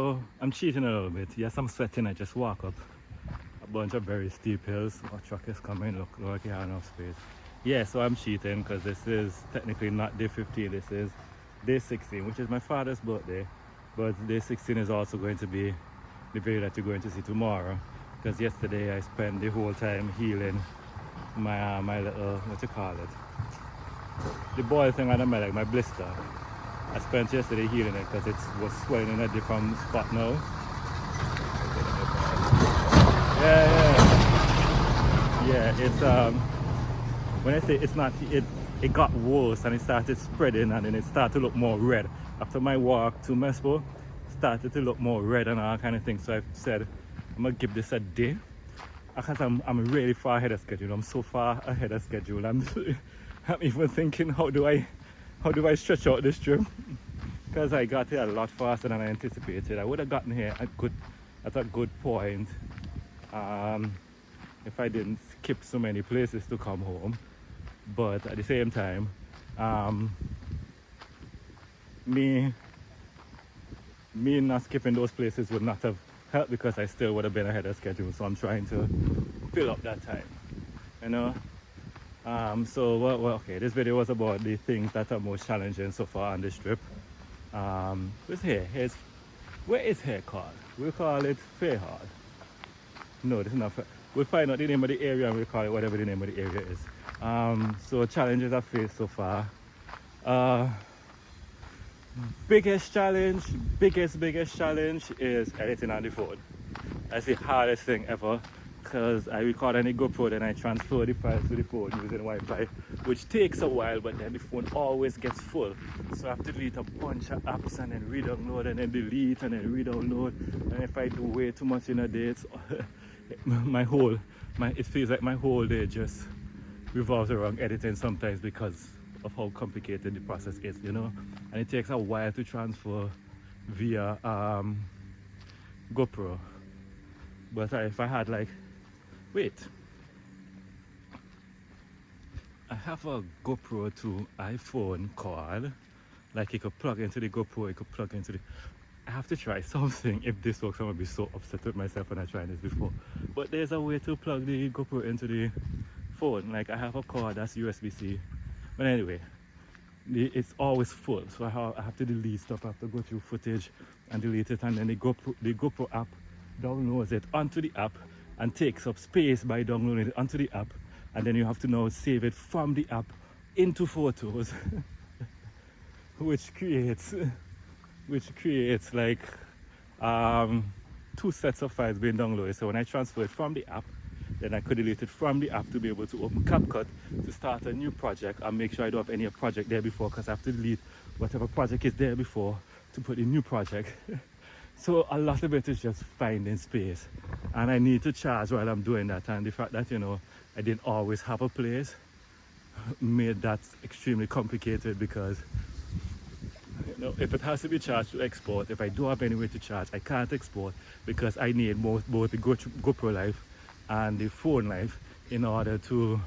So I'm cheating a little bit. Yes, I'm sweating. I just walk up a bunch of very steep hills. A truck is coming. Look like you have enough space. Yeah, so I'm cheating because this is technically not day 15. This is day 16, which is my father's birthday. But day 16 is also going to be the video that you're going to see tomorrow. Because yesterday I spent the whole time healing my little, what you call it? The boil thing on my leg, my blister. I spent yesterday healing it because it was swelling in a different spot now. Yeah, it's when I say it's not, it got worse and it started spreading and then it started to look more red. After my walk to Mespo, it started to look more red and all kind of things. So I said, I'm gonna give this a day. Because I'm really far ahead of schedule. I'm so far ahead of schedule. I'm even thinking, how do I stretch out this trip? Because I got here a lot faster than I anticipated. I would have gotten here at a good point if I didn't skip so many places to come home. But at the same time, me not skipping those places would not have helped because I still would have been ahead of schedule. So I'm trying to fill up that time, you know. So well, okay, this video was about the things that are most challenging so far on this trip. Where's here? Where is here called? We call it Fairhard. No, this is not fair. We'll find out the name of the area and we'll call it whatever the name of the area is. So challenges I've faced so far. Biggest challenge is editing on the phone. That's the hardest thing ever. Because I record on the GoPro, then I transfer the files to the phone using Wi-Fi, which takes a while, but then the phone always gets full. So I have to delete a bunch of apps and then re-download and then delete and then re-download. And if I do way too much in a day, it's it feels like my whole day just revolves around editing sometimes because of how complicated the process is, you know. And it takes a while to transfer via GoPro. But if I had like, wait, I have a GoPro to iPhone cord. Like it could plug into the GoPro, it could plug into the... I have to try something. If this works, I'm gonna be so upset with myself when I tried this before. But there's a way to plug the GoPro into the phone. Like I have a cord that's USB-C. But anyway, it's always full. So I have to delete stuff. I have to go through footage and delete it. And then the GoPro app downloads it onto the app and takes up space by downloading it onto the app, and then you have to now save it from the app into photos which creates like two sets of files being downloaded. So when I transfer it from the app, then I could delete it from the app to be able to open CapCut to start a new project and make sure I don't have any project there before, because I have to delete whatever project is there before to put a new project. So a lot of it is just finding space, and I need to charge while I'm doing that. And the fact that, you know, I didn't always have a place made that extremely complicated, because, you know, if it has to be charged to export, if I don't have any way to charge, I can't export because I need both the GoPro life and the phone life in order to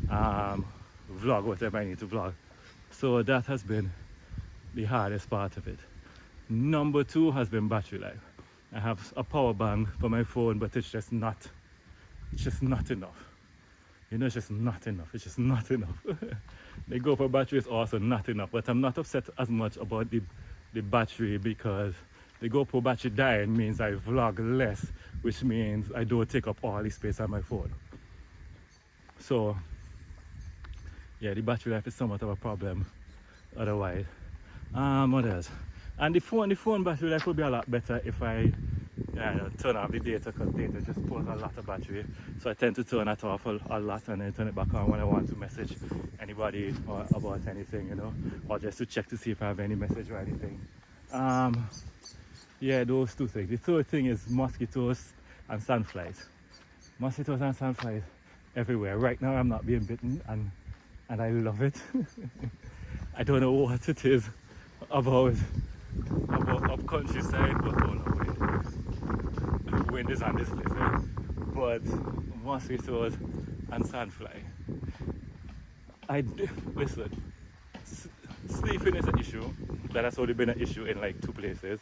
vlog whatever I need to vlog. So that has been the hardest part of it. Number two has been battery life. I have a power bank for my phone, but it's just not enough. You know, it's just not enough. The GoPro battery is also not enough, but I'm not upset as much about the battery, because the GoPro battery dying means I vlog less, which means I don't take up all the space on my phone. So yeah, the battery life is somewhat of a problem otherwise. What else? And the phone battery life would be a lot better if I turn off the data, because data just pulls a lot of battery. So I tend to turn it off a lot and then turn it back on when I want to message anybody or about anything, you know, or just to check to see if I have any message or anything. Yeah, those two things. The third thing is mosquitoes and sandflies. Mosquitoes and sandflies everywhere. Right now I'm not being bitten, and I love it. I don't know what it is about up countryside, but oh no, wind is on this place, eh? But mosquitoes and sandfly. Listen, sleeping is an issue. That has only been an issue in like two places.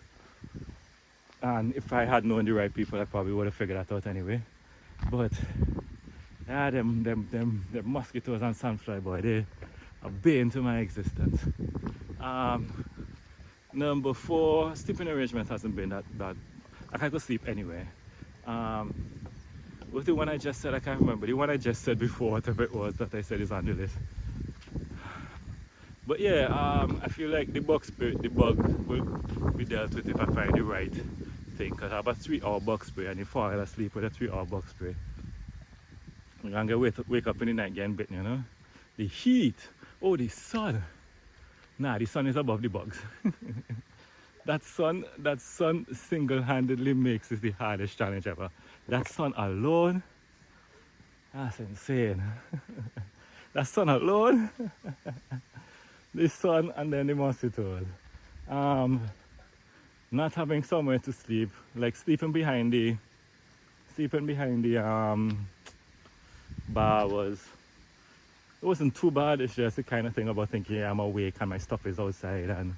And if I had known the right people, I probably would have figured that out anyway. But yeah, them mosquitoes and sandfly, boy, they are bane to my existence. Number 4, sleeping arrangement hasn't been that bad. Like I could sleep anywhere. What's the one I just said? I can't remember. The one I just said before, whatever it was that I said is on the list. But yeah, I feel like the bug will be dealt with if I find the right thing. Because I have a 3-hour bug spray and you fall asleep with a 3-hour bug spray. You're going to wake up in the night getting bitten, you know? The heat. Oh, the sun. Nah, the sun is above the bugs. That sun single-handedly makes this the hardest challenge ever. That sun alone, that's insane. That sun alone, the sun and then the mosquitoes. Not having somewhere to sleep, like sleeping behind the bar it wasn't too bad. It's just the kind of thing about thinking I'm awake and my stuff is outside, and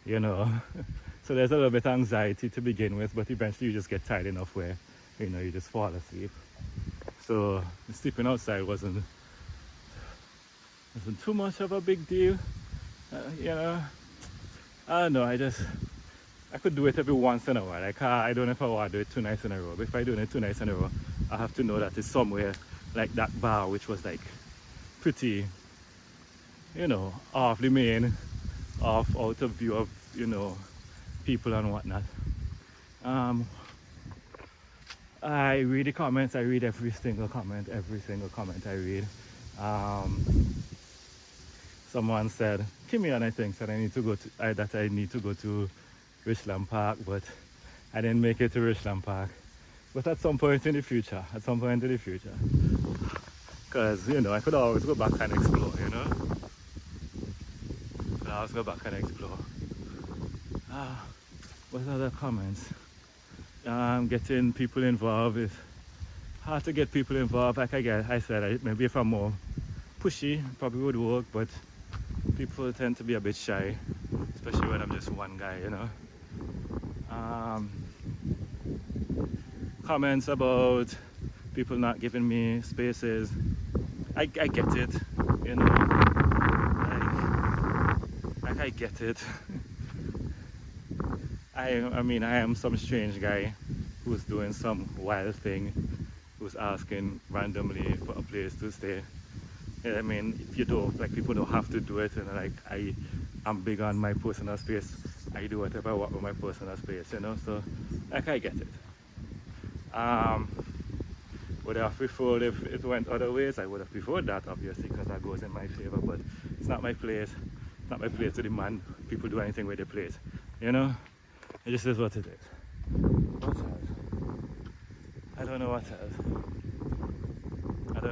you know. So there's a little bit of anxiety to begin with, but eventually you just get tired enough where, you know, you just fall asleep. So sleeping outside wasn't too much of a big deal. You know, I don't know, I could do it every once in a while. Like, I don't know if I want to do it 2 nights in a row, but if I do it 2 nights in a row, I have to know that it's somewhere like that bar, which was like pretty, you know, off the main, out of view of, you know, people and whatnot. I read the comments. I read every single comment I read. Someone said, Kimian, I think, said I need to go to Richland Park, but I didn't make it to Richland Park. But at some point in the future, because, you know, I could always go back and explore, you know. What other comments? Getting people involved is hard to get people involved. Like I said, maybe if I'm more pushy, probably would work, but people tend to be a bit shy, especially when I'm just one guy, you know. Comments about people not giving me spaces. I get it, you know. Like I get it. I mean, I am some strange guy who's doing some wild thing, who's asking randomly for a place to stay. I mean, if you don't, like, people don't have to do it, and like, I'm big on my personal space. I do whatever I want with my personal space, you know, so, like, I get it. Would I have preferred if it went other ways? I would have preferred that, obviously, because that goes in my favor, but it's not my place. It's not my place to demand people do anything with their place, you know? It just is what it is. What else? I don't know what else. But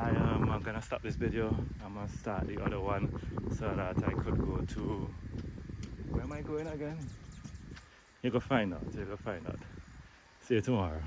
I'm gonna stop this video. I'm gonna start the other one so that I could go to, where am I going again? You go find out. See you tomorrow.